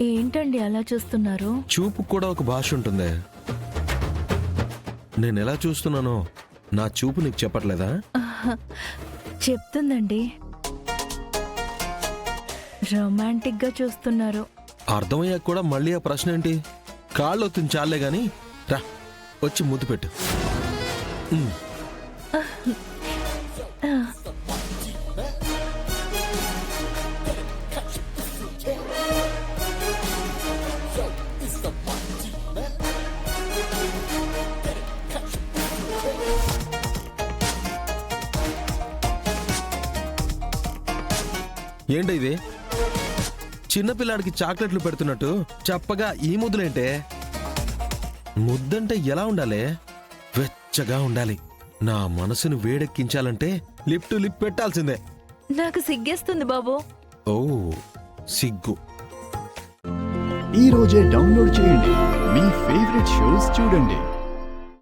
ఏంటండి అలా చూస్తున్నారు? చూపు కూడా ఒక భాష ఉంటుంది. నేను ఎలా చూస్తున్నానో నా చూపు నీకు చెప్పట్లేదా? చెప్తుందండి. రొమాంటిక్ గా చూస్తున్నారు. అర్థమయ్యాక కూడా మళ్ళీ ఆ ప్రశ్న ఏంటి? కాళ్ళు ఒత్తిని చాలే గాని రా వచ్చి ముద్దు పెట్టు. ఏంటి ఇది? చిన్నపిల్లాడికి చాక్లెట్లు పెడుతున్నట్టు చప్పగా ఈ ముద్దులేంటే? ముద్దంటే ఎలా ఉండాలి? వెచ్చగా ఉండాలి. నా మనసును వేడెక్కించాలంటే లిప్ టు లిప్ పెట్టాల్సిందే. నాకు సిగ్గేస్తుంది బాబు. ఓ సిగ్గు. ఈ రోజే డౌన్లోడ్ చేయండి. మీ ఫేవరెట్ షోస్ చూడండి.